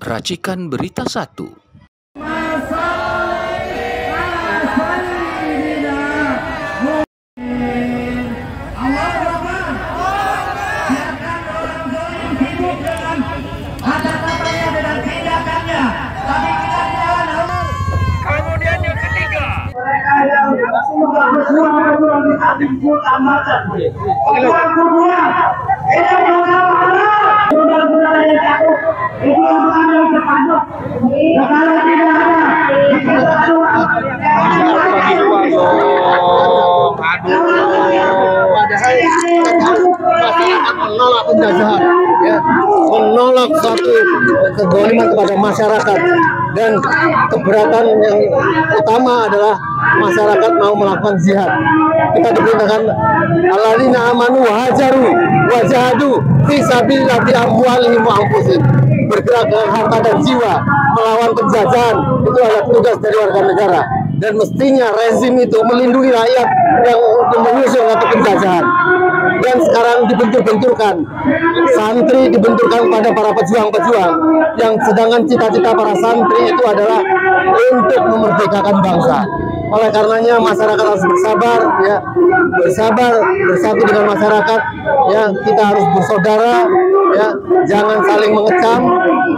Racikan Berita 1. Kemudian yang ketiga, menolak penjajahan, ya, menolak satu kezaliman kepada masyarakat, dan keberatan yang utama adalah masyarakat mau melakukan jihad. Kita diperintahkan alladzina amanu wa hajaru wa jahadu fi sabilillah bi amwalihim wa anfusihim, bergerak dengan harta dan jiwa melawan penjajahan. Itu adalah tugas dari warga negara, dan mestinya rezim itu melindungi rakyat yang untuk mengusung atau penjajahan. Dan sekarang dibentur-benturkan, santri dibenturkan pada para pejuang-pejuang, yang sedangkan cita-cita para santri itu adalah untuk memerdekakan bangsa. Oleh karenanya masyarakat harus bersabar, ya, bersabar, bersatu dengan masyarakat, ya, kita harus bersaudara, ya, jangan saling mengecam,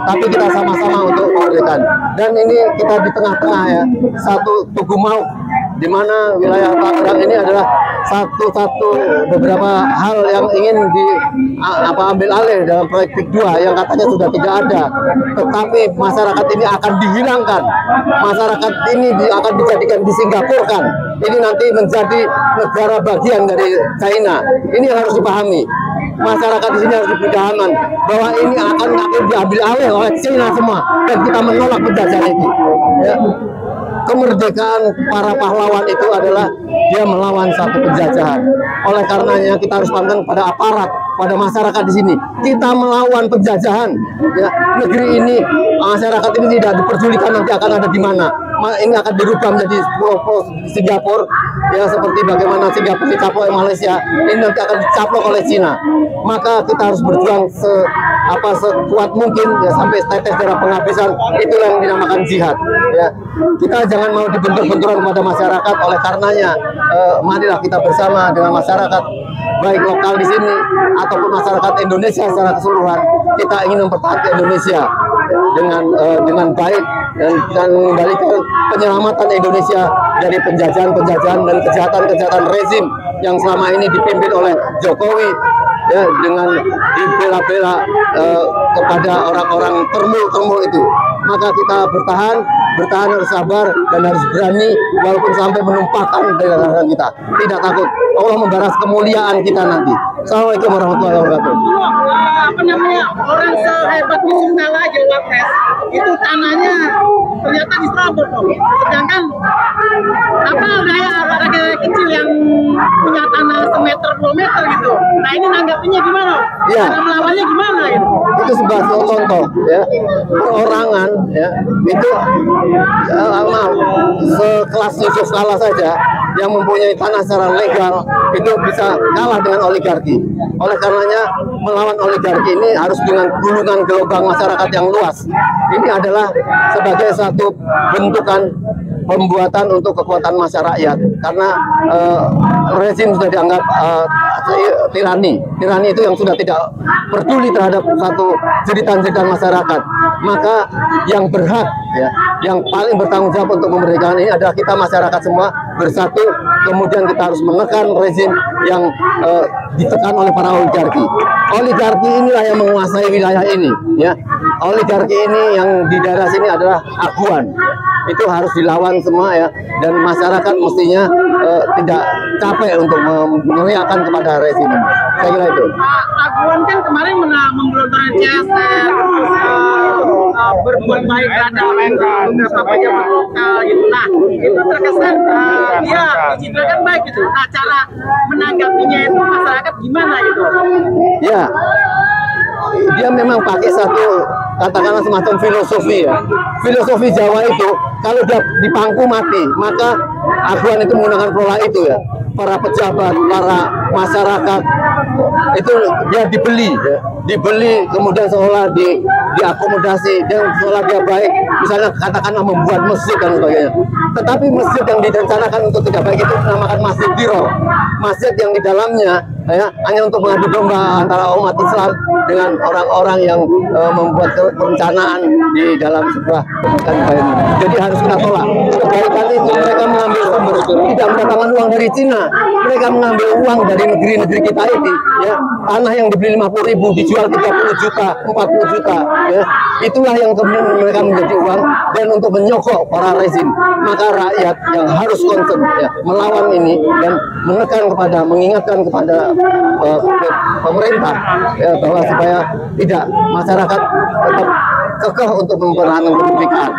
tapi kita sama-sama untuk kemerdekaan. Dan ini kita di tengah-tengah, ya, satu Tugu Mauk, di mana wilayah Tangerang ini adalah satu beberapa hal yang ingin ambil alih dalam proyek PIK 2 yang katanya sudah tidak ada, tetapi masyarakat ini akan dihilangkan, masyarakat ini akan dijadikan di Singapura kan, ini nanti menjadi negara bagian dari China. Ini yang harus dipahami, masyarakat di sini harus dipahami bahwa ini akan diambil alih oleh China semua, dan kita menolak penjajahan itu, ya. Kemerdekaan para pahlawan itu adalah dia melawan satu penjajahan. Oleh karenanya kita harus pantang pada aparat, pada masyarakat di sini. Kita melawan penjajahan. Ya, negeri ini, masyarakat ini tidak diperdulikan nanti akan ada di mana. Ini akan dirubah menjadi Singapura, ya, seperti bagaimana Singapura dicaplok oleh Malaysia, ini nanti akan dicaplok oleh Cina. Maka kita harus berjuang sekuat mungkin, ya, sampai tetes darah penghabisan. Itulah yang dinamakan jihad, ya. Kita jangan mau dibentur-benturan kepada masyarakat. Oleh karenanya marilah kita bersama dengan masyarakat, baik lokal di sini ataupun masyarakat Indonesia secara keseluruhan. Kita ingin mempertahankan Indonesia dengan baik, dan mengembalikan penyelamatan Indonesia dari penjajahan-penjajahan dan kejahatan-kejahatan rezim yang selama ini dipimpin oleh Jokowi, ya, dengan dibela-bela kepada orang-orang termul itu. Maka kita bertahan harus sabar dan harus berani, walaupun sampai menumpahkan darah kita. Tidak takut, Allah membalas kemuliaan kita nanti. Assalamualaikum warahmatullahi wabarakatuh. Orang sehebat Yusuf Kala Jawabres itu tanahnya ternyata diserobot, sedangkan rakyat kecil yang punya tanah semeter 2 meter gitu. Nah, ini nanggapinnya gimana? Ya. Cara melawannya gimana gitu? Itu sebuah contoh, ya, perorangan, ya, itu sekelas Yusuf Kala saja yang mempunyai tanah secara legal itu bisa kalah dengan oligarki. Oleh karenanya melawan oligarki ini harus dengan gulungan gelombang masyarakat yang luas. Ini adalah sebagai satu bentukan pembuatan untuk kekuatan masyarakat, karena rezim sudah dianggap tirani itu yang sudah tidak peduli terhadap satu jeritan-jeritan masyarakat. Maka yang berhak, ya, yang paling bertanggung jawab untuk kemerdekaan ini adalah kita masyarakat semua bersatu. Kemudian kita harus menekan rezim yang ditekan oleh para oligarki. Oligarki inilah yang menguasai wilayah ini, ya. Oligarki ini yang di daerah sini adalah aguan. Itu harus dilawan semua, ya, dan masyarakat mestinya tidak capek untuk meneriakkan kepada rezim. Saya kira itu. Aguan kan kemarin memgelontorkan CSR, berbuat baik terhadap beberapa pejabat lokal gitu. Nah, itu terkesan dia dicitrakan baik gitu. Nah, cara menanggapinya itu masyarakat gimana gitu? Ya, dia memang pakai satu, katakanlah semacam filosofi, ya. Filosofi Jawa itu kalau dia dipangku mati, maka aguan itu menggunakan pola itu, ya. Para pejabat, para masyarakat itu dia dibeli, ya. dibeli kemudian seolah diakomodasi dan seolah dia baik, misalnya katakanlah membuat masjid dan sebagainya. Tetapi masjid yang direncanakan untuk tidak baik itu dinamakan masjid biro, masjid yang di dalamnya hanya untuk mengadu domba antara umat Islam dengan orang-orang yang membuat perencanaan di dalam sebuah kebaikan. Jadi harus kita tolak. Kebaikan itu mereka mengambil sumber, tidak mendatangkan uang dari Cina, mereka mengambil uang dari negeri-negeri kita ini. Ya, tanah yang dibeli 50.000 dijual 30 juta, 40 juta. Ya, itulah yang kemudian mereka menjadi uang dan untuk menyokok para rezim. Maka rakyat yang harus concern ya, melawan ini dan menekan kepada, mengingatkan kepada pemerintah ya, bahwa supaya tidak masyarakat tetap kekeh untuk mempertahankan kemerdekaan.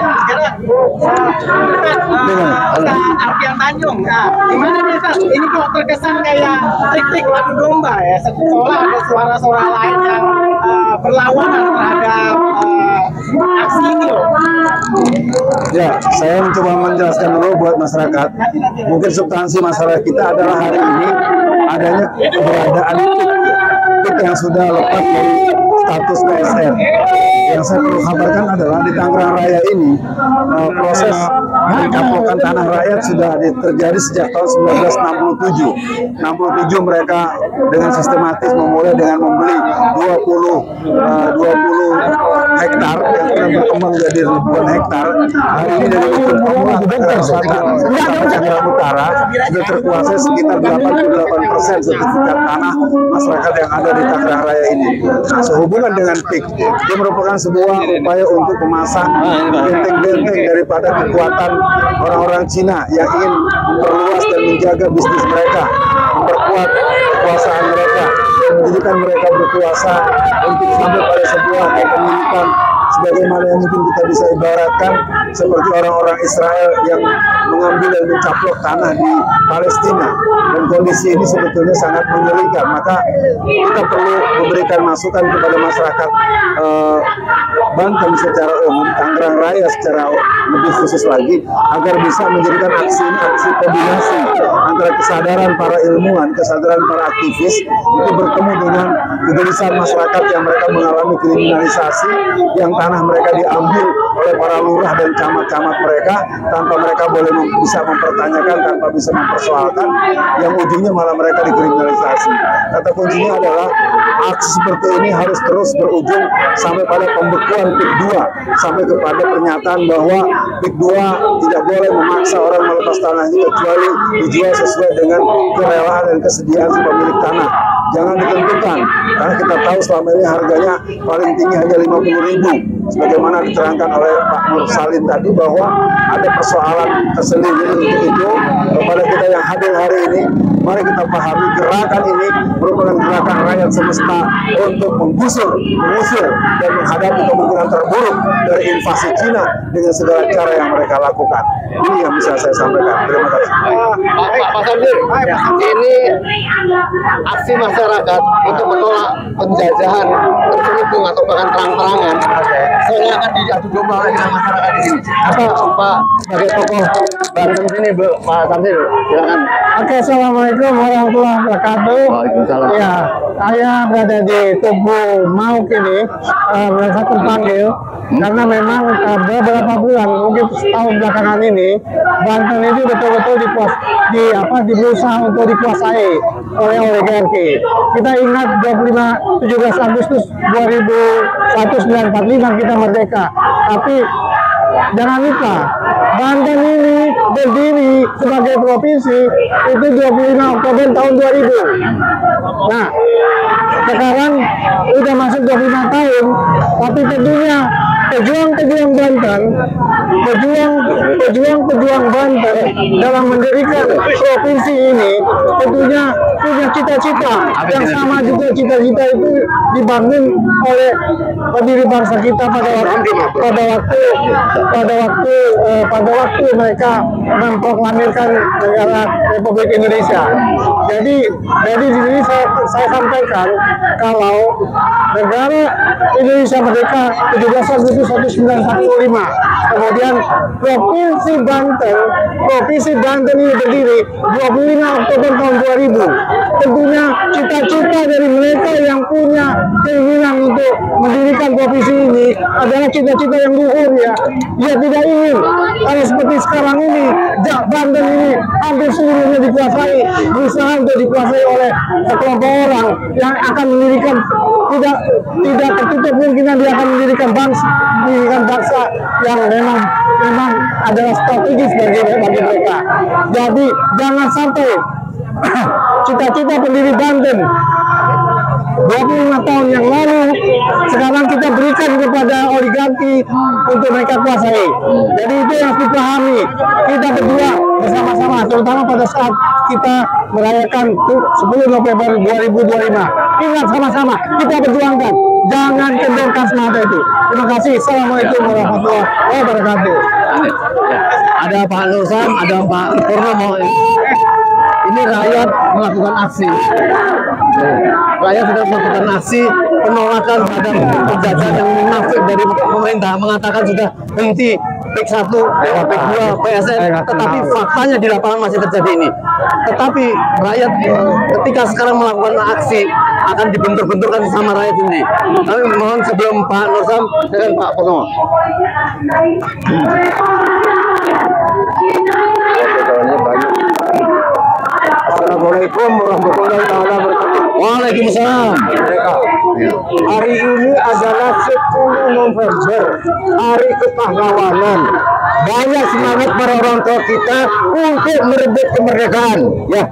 Sekarang Alfian Tanjung, gimana nih Pak? Ini kok terkesan kayak trik-trik adu domba ya, seolah ada suara-suara lain yang berlawanan terhadap aksi ini loh. Ya, saya mencoba menjelaskan dulu buat masyarakat. Mungkin substansi masalah kita adalah hari ini adanya keberadaan PIK yang sudah lepas dari status PSR. Yang saya perlu kabarkan adalah di Tangerang Raya ini proses pencaplokan tanah rakyat sudah terjadi sejak tahun 1967. 67 mereka dengan sistematis memulai dengan membeli 20 hektar yang sudah berkembang menjadi ribuan hektar. Hari ini dari Tangerang Selatan sampai Tangerang Utara sudah terkuasai sekitar 88% sertifikat tanah masyarakat yang ada di Tangerang Raya ini. Nah, sehubungan dengan PIK, dia merupakan sebuah upaya untuk memasang benteng-benteng daripada kekuatan orang-orang Cina yang ingin memperluas dan menjaga bisnis mereka, memperkuat kekuasaan mereka, dan menjadikan mereka berkuasa untuk sampai pada sebuah kepemilikan sebagaimana yang mungkin kita bisa ibaratkan seperti orang-orang Israel yang mengambil dan mencaplok tanah di Palestina, dan kondisi ini sebetulnya sangat menyulitkan. Maka kita perlu memberikan masukan kepada masyarakat Banten secara umum, Tangerang Raya secara lebih khusus lagi, agar bisa menjadikan aksi ini aksi kombinasi antara kesadaran para ilmuwan, kesadaran para aktivis itu bertemu dengan kegelisahan masyarakat yang mereka mengalami kriminalisasi, yang tanah mereka diambil oleh para lurah dan camat-camat mereka tanpa mereka boleh bisa mempertanyakan, tanpa bisa mempersoalkan, yang ujungnya malah mereka dikriminalisasi. Kata kuncinya adalah aksi seperti ini harus terus berujung sampai pada pembekuan PIK 2, sampai kepada pernyataan bahwa PIK 2 tidak boleh memaksa orang melepas tanahnya kecuali dijual sesuai dengan kerelaan dan kesediaan si pemilik tanah. Jangan ditentukan, karena kita tahu selama ini harganya paling tinggi hanya 50.000. Sebagaimana diterangkan oleh Pak Nur Salim tadi bahwa ada persoalan tersendiri untuk itu. Kepada kita yang hadir hari ini, mari kita pahami gerakan ini merupakan gerakan rakyat semesta untuk mengusir dan menghadapi kemungkinan terburuk dari invasi Cina dengan segala cara yang mereka lakukan. Ini yang bisa saya sampaikan. Terima kasih. Pak Samdir, ini aksi masyarakat untuk menolak penjajahan terselubung atau bahkan terang-terangan, soalnya akan diadu domba dengan masyarakat di sini. Apa Pak sebagai tokoh Banten sini, Pak Samdir, silakan. Oke, assalamualaikum warahmatullahi wabarakatuh. Waalaikumsalam. Ya, saya berada di Tugu Mauk ini, merasa terpanggil karena memang beberapa bulan, mungkin setahun belakangan ini, Banten ini betul-betul berusaha untuk dikuasai oleh oligarki. Kita ingat 17 Agustus 1945 kita merdeka, tapi jangan lupa Banten ini berdiri sebagai provinsi itu 25 Oktober tahun 2000. Nah, sekarang udah masuk 25 tahun, tapi tentunya pejuang-pejuang Banten, pejuang Banten dalam mendirikan provinsi ini tentunya punya cita-cita yang sama juga. Cita-cita itu dibangun oleh pendiri bangsa kita pada waktu mereka memproklamirkan negara Republik Indonesia. Jadi di sini saya sampaikan kalau negara Indonesia merdeka 17 Agustus 1945, Kemudian Provinsi Banten ini berdiri 25 Oktober tahun 2000. Tentunya cita-cita dari mereka yang punya keinginan untuk mendirikan provinsi ini adalah cita-cita yang luhur ya. Dia tidak ingin kalau seperti sekarang ini Banten ini hampir seluruhnya dikuasai, berusaha untuk dikuasai oleh sekelompok orang yang akan mendirikan tidak tertutup kemungkinan dia akan mendirikan bangsa yang memang adalah strategis bagi mereka. Jadi jangan sampai cita-cita pendiri Banten 25 tahun yang lalu sekarang kita berikan kepada oligarki untuk mereka kuasai. Jadi itu yang harus dipahami. Kita berdua bersama-sama, terutama pada saat kita merayakan 10 November 2025. Ingat sama-sama, kita berjuangkan. Jangan kendorkan semata itu. Terima kasih. Assalamualaikum warahmatullahi wabarakatuh. Ada Pak Nursam, ada Pak Purnomo. Ini rakyat melakukan aksi. Rakyat sudah melakukan aksi penolakan terhadap penjajahan yang munafik dari pemerintah, mengatakan sudah henti PIK 1, PIK 2, PSN, tetapi faktanya di lapangan masih terjadi ini. Tetapi rakyat ketika sekarang melakukan aksi akan dibentur-benturkan sama rakyat ini. Tapi mohon sebelum Pak Nursam dengan Pak Purnomo. Assalamualaikum warahmatullahi wabarakatuh. Waalaikumsalam. Hari ini adalah 10 November, hari kepahlawanan. Banyak semangat para orang tua kita untuk merebut kemerdekaan. Ya,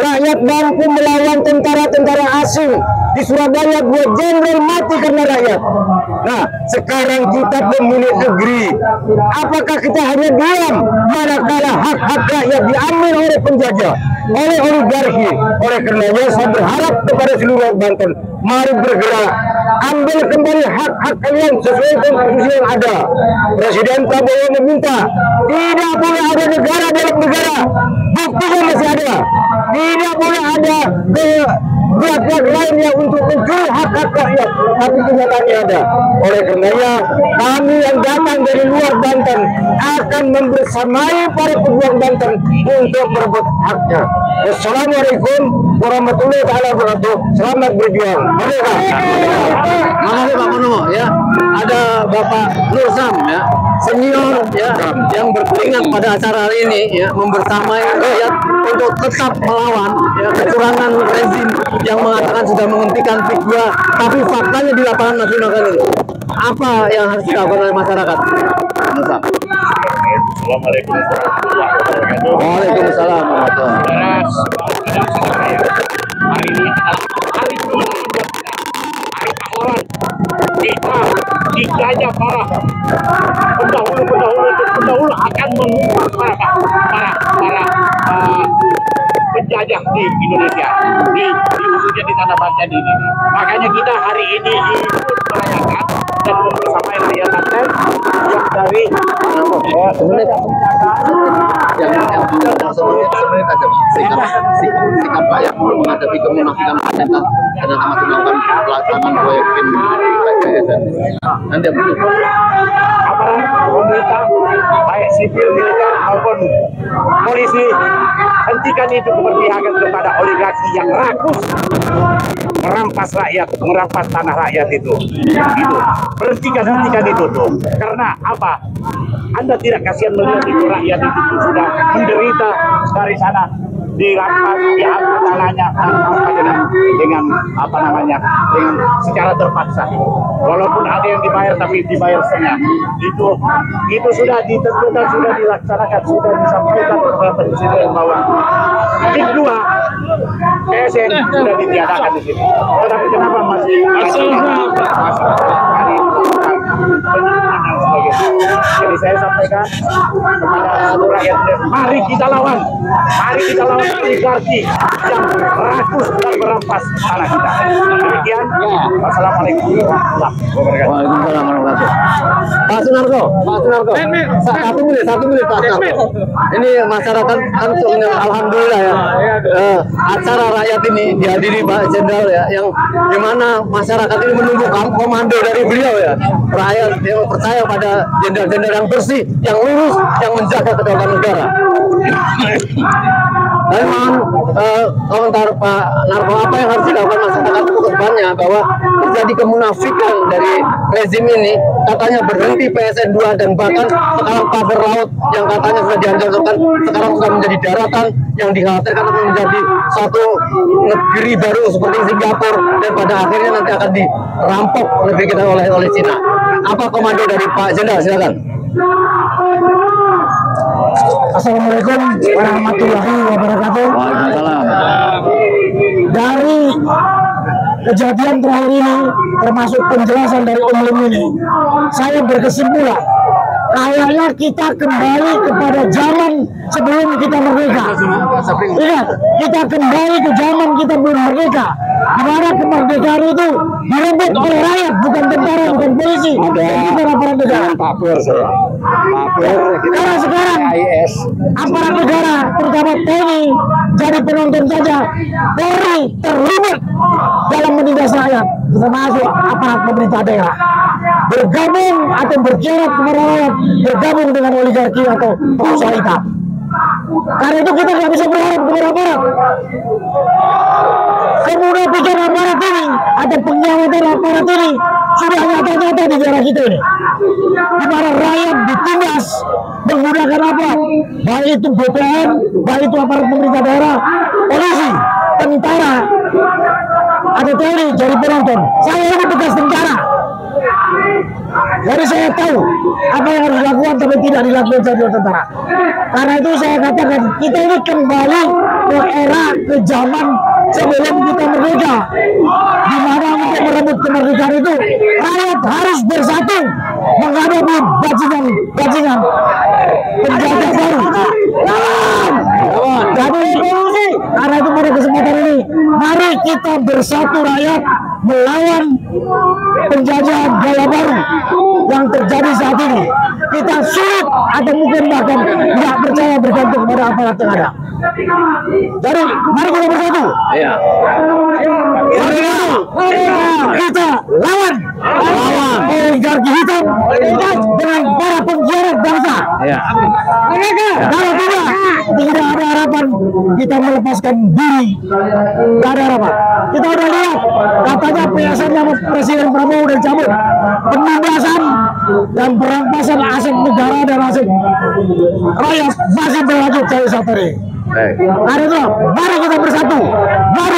rakyat mampu melawan tentara-tentara asing. Di Surabaya 2 jenderal mati karena rakyat. Nah, sekarang kita pemilik negeri. Apakah kita hanya diam manakala hak-hak rakyat diambil oleh penjajah, oleh oligarki? Oleh karenanya saya berharap kepada seluruh Banten, mari bergerak, ambil kembali hak-hak kalian sesuai konstitusi yang ada. Presiden Prabowo meminta tidak boleh ada negara dalam negara, buktinya masih ada. Tidak boleh ada pihak-pihak lainnya untuk mencuri hak-hak rakyat, tapi kenyataannya ada. Oleh karenanya kami yang datang dari luar Banten akan membersamai para pejuang Banten untuk merebut haknya. Wassalamualaikum warahmatullahi wabarakatuh. Selamat berjuang. Merdeka. Makasih Pak Purnomo ya. Ada Bapak Nursam ya, senior ya, yang berkeringat pada acara hari ini ya, membersamai rakyat untuk tetap melawan ya kecurangan rezim yang mengatakan sudah menghentikan PIK 2, tapi faktanya di lapangan masih melakukan itu. Apa yang harus dilakukan oleh masyarakat? Nursam. Assalamualaikum warahmatullahi wabarakatuh. Waalaikumsalam warahmatullahi wabarakatuh. Hari ini adalah hari kemenangan buat kita. Hari pahlawan. Kita dijajah para pendahulu akan mengurus para penjajah di Indonesia, di khususnya di tanah Banten ini. Makanya kita hari ini ikut merayakan dan membersamai rakyat Banten yang dari semenit aja Pak, sikap rakyat menghadapi kemunafikan pemerintah dan masih melakukan pelaksanaan proyek PIM nanti aparat pemerintah baik sipil, militer maupun polisi, hentikan itu keberpihakan kepada oligarki yang rakus merampas rakyat, merampas tanah rakyat itu. Hentikan itu tuh. Karena apa? Anda tidak kasihan melihat itu rakyat itu sudah menderita dari sana, dirampas, diambil tanahnya dengan apa namanya, dengan secara terpaksa. Walaupun ada yang dibayar, tapi dibayar setengah. Itu sudah ditentukan, sudah dilaksanakan, sudah disampaikan kepada presiden bahwa PIK 2 PSN sudah ditiadakan di sini. Tetapi kenapa masih jadi saya sampaikan kepada seluruh rakyat, mari kita lawan oligarki yang rakus dan merampas tanah kita. Demikian, wassalamualaikum warahmatullahi wabarakatuh. Waalaikumsalam warahmatullahi wabarakatuh. Pak Pak Sunarko. Satu menit Pak Sunarko. Ini masyarakat kan alhamdulillah ya. Acara rakyat ini dihadiri Pak Jenderal ya, yang dimana masyarakat ini menunggu komando dari beliau ya. Rakyat yang percaya pada jenderal-jenderal yang bersih, yang lurus, yang menjaga kedaulatan negara. Dan mohon komentar Pak Narko, apa yang harus dilakukan masyarakat untuk kedepannya, bahwa terjadi kemunafikan dari rezim ini, katanya berhenti PSN 2 dan bahkan sekarang pagar laut yang katanya sudah dihancurkan sekarang sudah menjadi daratan yang dikhawatirkan akan menjadi satu negeri baru seperti Singapura, dan pada akhirnya nanti akan dirampok negeri kita oleh Cina. Apa komando dari Pak Jenderal? Silakan. Assalamualaikum warahmatullahi wabarakatuh. Waalaikumsalam. Dari kejadian terakhir ini, termasuk penjelasan dari Om Lim ini, saya berkesimpulan kayaknya kita kembali kepada zaman sebelum kita merdeka. Ingat, kita kembali ke zaman kita belum merdeka, di mana kemerdekaan itu direbut oleh rakyat, bukan tentara, bukan polisi, dan para negara. Karena sekarang aparat negara, terutama TNI, jadi penonton saja. Polri terlibat dalam menindas rakyat, termasuk aparat pemerintah daerah. Bergabung atau berkhianat kepada rakyat, bergabung dengan oligarki atau pengusaha hitam. Karena itu kita nggak bisa berharap kepada aparat. Kemunafikan aparat ini atau pengkhianatan aparat ini sudah nyata-nyata di daerah kita ini, di mana rakyat ditindas menggunakan aparat, baik itu BPN, baik itu aparat pemerintah daerah, polisi, tentara, atau TNI jadi penonton. Saya ini bekas tentara, jadi saya tahu apa yang harus dilakukan tapi tidak dilakukan jadi tentara. Karena itu saya katakan kita ini kembali ke era, ke zaman sebelum kita merdeka, di mana untuk merebut kemerdekaan itu rakyat harus bersatu menghadapi bajingan penjajah baru. Jadi karena itu pada kesempatan ini mari kita bersatu rakyat melawan penjajahan gaya baru yang terjadi saat ini. Kita sulit atau mungkin bahkan tidak percaya bergantung pada aparat yang ada. Jadi mari kita bersatu. Iya. Kita lawan oligarki hitam dengan para pengkhianat bangsa. Iya. Kalau tidak ada harapan kita melepaskan diri. Tidak ada harapan. Kita udah lihat katanya PSN-nya Presiden Prabowo udah cabut, penindasan dan perampasan aset negara dan aset rakyat masih berlanjut sampai saat ini. Karena itu mari kita bersatu, mari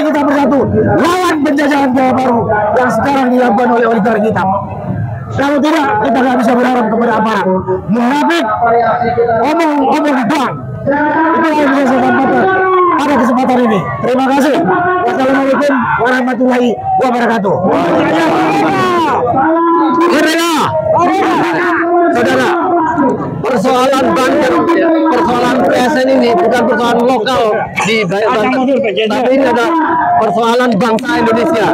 kita bersatu lawan penjajahan gaya baru yang sekarang dilakukan oleh oligarki hitam. Kalau tidak, kita nggak bisa berharap kepada aparat. Munafik, omong doang. Itu yang bisa saya sampaikan pada kesempatan ini. Terima kasih. Wassalamualaikum warahmatullahi wabarakatuh. Saudara, persoalan Banten, persoalan PSN ini bukan persoalan lokal di Banten, tapi ini ada persoalan bangsa Indonesia.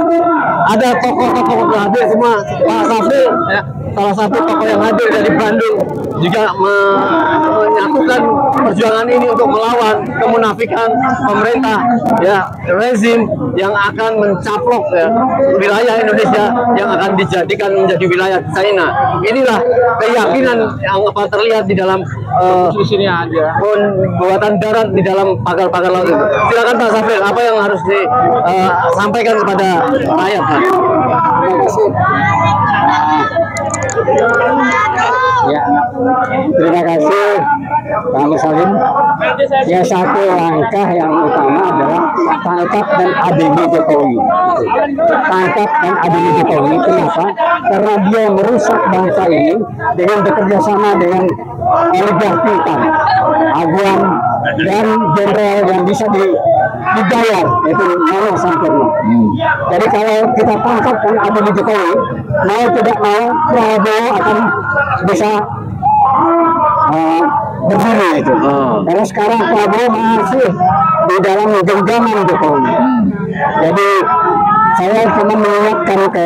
Ada tokoh-tokoh yang hadir semua. Pak Safri, ya, salah satu tokoh yang hadir dari Bandung, juga menyatukan perjuangan ini untuk melawan kemunafikan pemerintah, ya, rezim yang akan mencaplok ya, wilayah Indonesia yang akan dijadikan menjadi wilayah China. Inilah keyakinan yang terlihat di dalam buatan darat di dalam pagar-pagar laut itu. Silakan Pak Safri, apa yang harus disampaikan kepada rakyat? Terima kasih. Ya, terima kasih Pak Musalim. Ya, satu langkah yang utama adalah tangkap dan adili Jokowi. Tangkap dan adili Jokowi. Kenapa? Karena dia merusak bangsa ini dengan bekerja sama dengan oligarki hitam, aguan dan jenderal yang bisa dibayar, yaitu Nono Sampurno. Jadi kalau kita tangkap dan adili Jokowi, mau tidak mau Prabowo akan bisa berdiri itu. Karena sekarang Prabowo masih di dalam genggaman Jokowi. Jadi saya cuma mengingatkan ke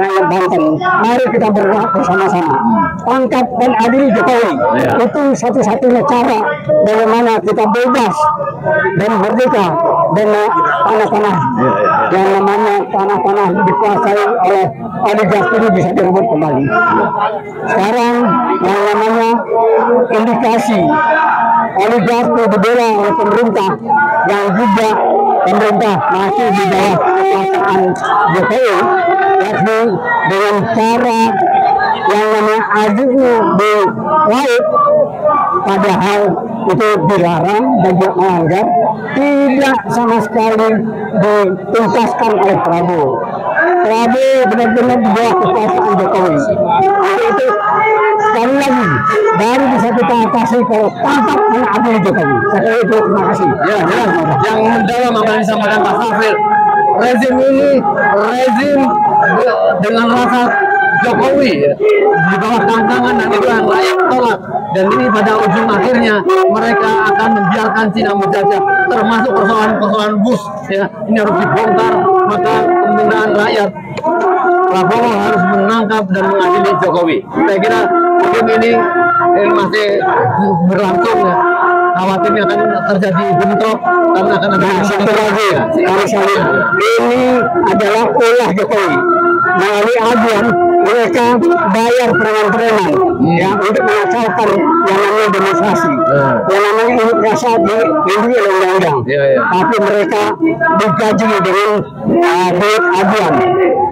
rakyat Banten, mari kita bergerak bersama-sama. Tangkap dan adili Jokowi. Itu satu-satunya cara bagaimana kita bebas dan merdeka dari tanah-tanah yang namanya tanah-tanah dikuasai oleh oligarki ini bisa direbut kembali. Sekarang yang namanya indikasi oligarki dibela oleh pemerintah yang juga pemerintah masih di bawah kekuasaan Jokowi, yakni dengan cara yang namanya adiknya di laut, padahal itu dilarang dan juga melanggar, tidak sama sekali dituntaskan oleh Prabowo. Prabowo benar-benar di bawah kekuasaan Jokowi. Untuk itu sekali lagi baru bisa kita atasi kalau tangkap dan adil Jokowi. Sekali itu terima kasih. Ya, yang mendalam apa yang disampaikan Pak Safir, rezim ini rezim dengan rasa Jokowi di bawah tantangan dan itu yang rakyat tolak, dan ini pada ujung akhirnya mereka akan membiarkan Cina menjajah, termasuk persoalan-persoalan bus ya, ini harus dibongkar. Maka penggunaan rakyat, Prabowo harus menangkap dan mengadili Jokowi. Saya kira mungkin ini masih berlangsung ya, khawatirnya akan terjadi bentrok karena akan ada satu lagi kami salib, ini adalah ulah Jokowi melalui aduan mereka bayar preman-preman ya untuk mengacaukan yang namanya demonstrasi, yang namanya unjuk rasa dilindungi oleh undang-undang, tapi mereka digaji dengan duit aduan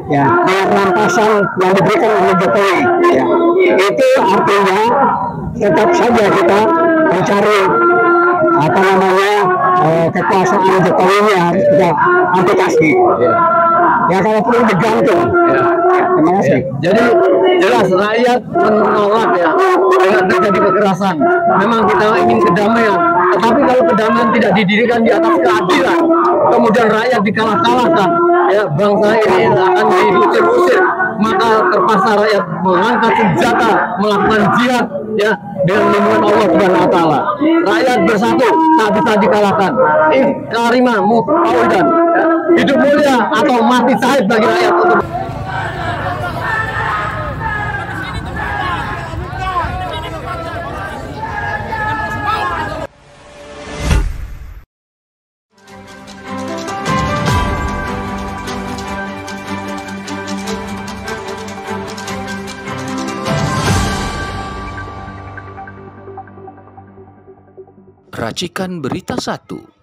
ya, dengan rampasan yang diberikan oleh Jokowi ya. Itu artinya tetap saja kita mencari apa namanya kekuasaan Jokowi ini harus kita aplikasi ya, kalau perlu digantung ya. Terima kasih. Jadi jelas rakyat menolak ya dengan terjadi kekerasan. Memang kita ingin kedamaian, tetapi kalau kedamaian tidak didirikan di atas keadilan, kemudian rakyat dikalah-kalahkan ya, bangsa ini akan diusir-usir. Maka terpaksa rakyat mengangkat senjata, melakukan jihad ya, dengan lindungan Allah Subhanahu wa taala. Rakyat bersatu tak bisa dikalahkan. Karimah Mufaudan, hidup mulia atau mati syahid bagi rakyat untuk Racikan Berita 1.